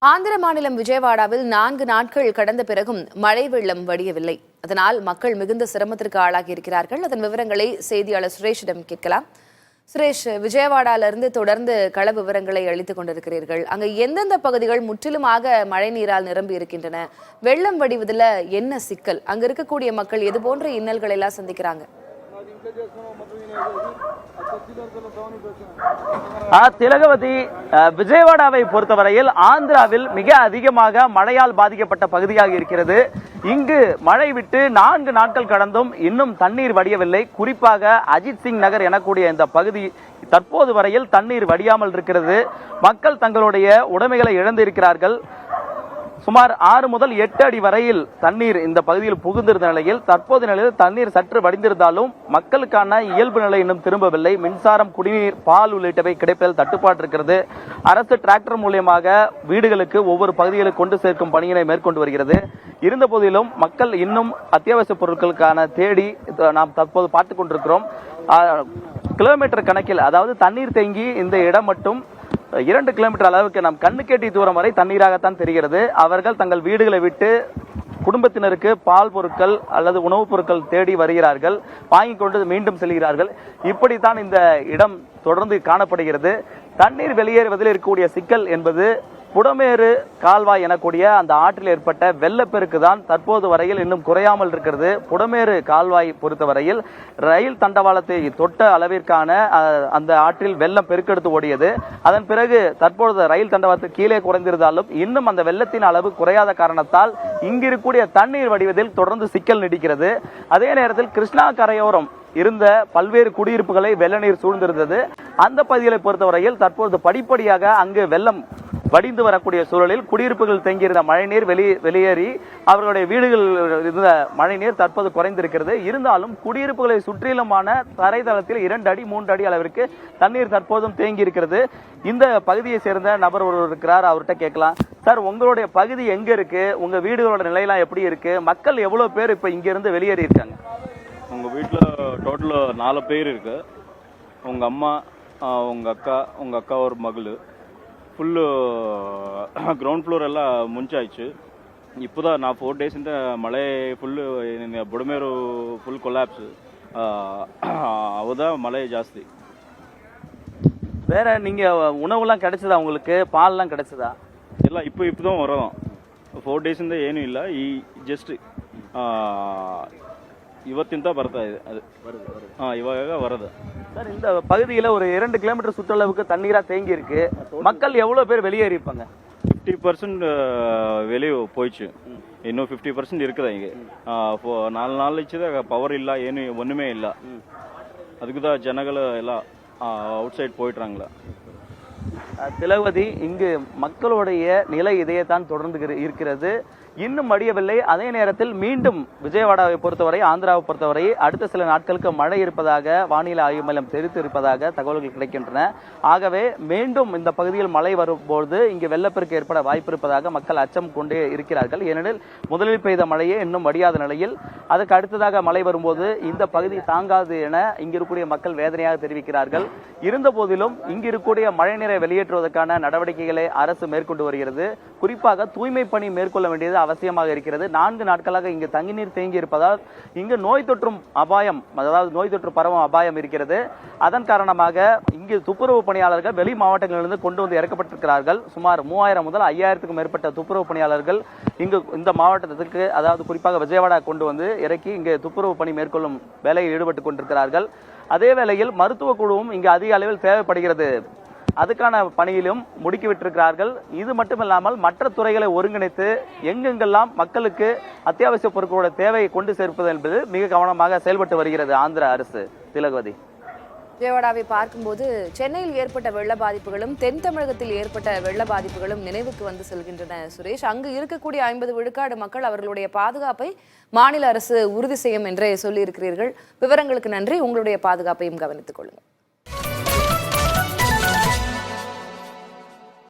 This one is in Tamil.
ஆந்திர மாநிலம் விஜயவாடாவில் 4 நாட்கள் கடந்த பிறகும் மழை வெள்ளம் வடியவில்லை. அதனால் மக்கள் மிகுந்த சிரமத்திற்கு ஆளாகி இருக்கிறார்கள். அதன் விவரங்களை செய்தியாளர் சுரேஷிடம் கேட்கலாம். சுரேஷ், விஜயவாடாவிலிருந்து தொடர்ந்து கள விவரங்களை அளித்துக் கொண்டிருக்கிறீர்கள். அங்கு எந்தெந்த பகுதிகள் முற்றிலுமாக மழை நீரால் நிரம்பி இருக்கின்றன? வெள்ளம் வடிவதில் என்ன சிக்கல்? அங்கு இருக்கக்கூடிய மக்கள் எது போன்ற இன்னல்களை எல்லாம் சந்திக்கிறாங்க? திலகவதி, விஜயவாடாவை பொறுத்தவரையில் ஆந்திராவில் மிக அதிகமாக மழையால் பாதிக்கப்பட்ட பகுதியாக இருக்கிறது. இங்கு மழை விட்டு 4 நாட்கள் கடந்தும் இன்னும் தண்ணீர் வடியவில்லை. குறிப்பாக அஜித் சிங் நகர் எனக்கூடிய இந்த பகுதி தற்போது வரையில் தண்ணீர் வடியாமல் இருக்கிறது. மக்கள் தங்களுடைய உடைமைகளை இழந்திருக்கிறார்கள். சுமார் 6 முதல் 8 அடி வரையில் தண்ணீர் இந்த பகுதியில் புகுந்திருந்த நிலையில் தற்போது நிலையில் தண்ணீர் சற்று வடிந்திருந்தாலும் மக்களுக்கான இயல்பு நிலை இன்னும் திரும்பவில்லை. மின்சாரம், குடிநீர், பால் உள்ளிட்டவை கிடைப்பதில் தட்டுப்பாடு இருக்கிறது. அரசு டிராக்டர் மூலியமாக வீடுகளுக்கு ஒவ்வொரு பகுதிகளுக்கு கொண்டு சேர்க்கும் பணியினை மேற்கொண்டு வருகிறது. இருந்த போதிலும் மக்கள் இன்னும் அத்தியாவசிய பொருட்களுக்கான தேடி நாம் தற்போது பார்த்துக் கொண்டிருக்கிறோம். கிலோமீட்டர் கணக்கில், அதாவது தண்ணீர் தேங்கி இந்த இடம் மட்டும் 2 கிலோமீட்டர் அளவுக்கு நம் கண்ணுக்கெட்டி தூரம் வரை தண்ணீராகத்தான் தெரிகிறது. அவர்கள் தங்கள் வீடுகளை விட்டு குடும்பத்தினருக்கு பால் பொருட்கள் அல்லது உணவுப் பொருட்கள் தேடி வருகிறார்கள், வாங்கிக் கொண்டு மீண்டும் செல்கிறார்கள். இப்படித்தான் இந்த இடம் தொடர்ந்து காணப்படுகிறது. தண்ணீர் வெளியேறுவதில் இருக்கக்கூடிய சிக்கல் என்பது புடமேறு கால்வாய் எனக்கூடிய அந்த ஆற்றில் ஏற்பட்ட வெள்ளப்பெருக்கு தான் தற்போது வரையில் இன்னும் குறையாமல் இருக்கிறது. புடமேறு கால்வாய் பொறுத்தவரையில் ரயில் தண்டவாளத்தை தொட்ட அளவிற்கான அந்த ஆற்றில் வெள்ளம் பெருக்கெடுத்து ஓடியது. அதன் பிறகு தற்பொழுது ரயில் தண்டவாளத்துக்கு கீழே குறைந்திருந்தாலும் இன்னும் அந்த வெள்ளத்தின் அளவு குறையாத காரணத்தால் இங்கிருக்கக்கூடிய தண்ணீர் வடிவதில் தொடர்ந்து சிக்கல் நீடிக்கிறது. அதே நேரத்தில் கிருஷ்ணா கரையோரம் இருந்த பல்வேறு குடியிருப்புகளை வெள்ள நீர் சூழ்ந்திருந்தது. அந்த பகுதிகளை பொறுத்தவரையில் தற்போது படிப்படியாக அங்கு வெள்ளம் வடிந்து வரக்கூடிய சூழலில் குடியிருப்புகள் தேங்கியிருந்த மழைநீர் வெளியேறி அவர்களுடைய வீடுகள் இருந்த மழைநீர் தற்போது குறைந்திருக்கிறது. இருந்தாலும் குடியிருப்புகளை சுற்றிலுமான தரைதளத்தில் 2 அடி 3 அடி அளவிற்கு தண்ணீர் தற்போதும் தேங்கி இருக்கிறது. இந்த பகுதியை சேர்ந்த நபர் ஒருவர் இருக்கிறார், அவர்கிட்ட கேட்கலாம். சார், உங்களுடைய பகுதி எங்க இருக்கு? உங்க வீடுகளோட நிலையெல்லாம் எப்படி இருக்கு? மக்கள் எவ்வளவு பேர் இப்ப இங்க இருந்து வெளியேறி இருக்காங்க? உங்க வீட்டில் டோட்டல் 4 பேர் இருக்கு. உங்க அம்மா, உங்க அக்கா ஒரு மகள். ஃபுல்லு கிரவுண்ட் ஃப்ளோர் எல்லாம் ಮುಂಚಾಯ್ತು. இப்போதான் நான் 4 days இந்த மழை ஃபுல்லு புடமேರು ஃபுல் கொலாப்ஸ். அவதான் மழை ஜாஸ்தி. வேற நீங்க உணவுலாம் கிடைச்சதா? உங்களுக்கு பால்லாம் கிடைச்சதா? எல்லாம் இப்போதான் வரோம். 4 days ಇಂದ ಏನೂ ಇಲ್ಲ. ಈ ಜಸ್ಟ್ ಇವತ್ತಿಂದ ಬರ್ತಾ ಇದೆ. ಅದು ಇವಾಗ வரது. சார், இந்த பகுதியில் ஒரு 2 கிலோமீட்டர் சுற்றளவுக்கு தண்ணீரா தேங்கி இருக்கு. மக்கள் எவ்வளவு பேர் வெளியேறி இருப்பாங்க? 50% வெளியே போயிடுச்சு. இன்னும் 50% இருக்குதா இங்கே. 4 நாள் இச்சுதான் பவர் ಇಲ್ಲ, ಏನು ஒண்ணுமே ಇಲ್ಲ. அதுக்கு தான் ஜனங்கள் எல்லாம் அவுட் சைட் போயிட்டுறாங்களா. திலகவதி, இங்கு மக்களுடைய நிலை இதையத்தான் தொடர்ந்து இருக்கிறது. இன்னும் வடியவில்லை. அதே நேரத்தில் மீண்டும் விஜயவாடாவை பொறுத்தவரை, ஆந்திராவை பொறுத்தவரை அடுத்த சில நாட்களுக்கு மழை இருப்பதாக வானிலை ஆய்வு மையம் தெரிவித்து இருப்பதாக தகவல்கள் கிடைக்கின்றன. ஆகவே மீண்டும் இந்த பகுதியில் மழை வரும்போது இங்கு வெள்ளப்பெருக்கு ஏற்பட வாய்ப்பு இருப்பதாக மக்கள் அச்சம் கொண்டே இருக்கிறார்கள். ஏனெனில் முதலில் பெய்த மழையே இன்னும் வடியாத நிலையில் அதுக்கு அடுத்ததாக மழை வரும்போது இந்த பகுதி தாங்காது என இங்கு இருக்கக்கூடிய மக்கள் வேதனையாக தெரிவிக்கிறார்கள். இருந்த போதிலும் இங்கு இருக்கக்கூடிய மழைநீரை வெளியேற்றுவதற்கான நடவடிக்கைகளை அரசு மேற்கொண்டு வருகிறது. குறிப்பாக தூய்மை பணி மேற்கொள்ள வேண்டியது அவசியமாக இருக்கிறது. 4 நாட்களாக இங்கு தண்ணீர் தேங்கி இருப்பதால் இங்கு நோய் தொற்றும் அபாயம், அதாவது நோய் தொற்று பரவும் அபாயம் இருக்கிறது. அதன் காரணமாக இங்கு துப்புரவு பணியாளர்கள் வெளி மாவட்டங்களிலிருந்து கொண்டு வந்து இறக்கப்பட்டிருக்கிறார்கள். சுமார் 3000 முதல் 5000க்கும் மேற்பட்ட துப்புரவு பணியாளர்கள் இங்கு இந்த மாவட்டத்திற்கு, அதாவது குறிப்பாக விஜயவாடா கொண்டு வந்து இறக்கி இங்கு துப்புரவு பணி மேற்கொள்ளும் வேலையில் ஈடுபட்டுக் கொண்டிருக்கிறார்கள். அதே வேளையில் மருத்துவ குழுவும் இங்கு அதிக அளவில் தேவைப்படுகிறது. அதுக்கான பணியிலும் முடுக்கிவிட்டிருக்கிறார்கள். இது மட்டுமில்லாமல் மற்ற துறைகளை ஒருங்கிணைத்து எங்கெங்கெல்லாம் மக்களுக்கு அத்தியாவசிய பொருட்களோட தேவையை கொண்டு சேர்ப்பது என்பது மிக கவனமாக செயல்பட்டு வருகிறது ஆந்திர அரசு. திலகவதி, விஜயவாடாவை பார்க்கும்போது சென்னையில் ஏற்பட்ட வெள்ள பாதிப்புகளும் தென் தமிழகத்தில் ஏற்பட்ட வெள்ள பாதிப்புகளும் நினைவுக்கு வந்து செல்கின்றன. சுரேஷ், அங்கு இருக்கக்கூடிய 50 விழுக்காடு மக்கள் அவர்களுடைய பாதுகாப்பை மாநில அரசு உறுதி செய்யும் என்றே சொல்லியிருக்கிறீர்கள். விவரங்களுக்கு நன்றி. உங்களுடைய பாதுகாப்பையும் கவனித்துக் கொள்ளுங்கள்.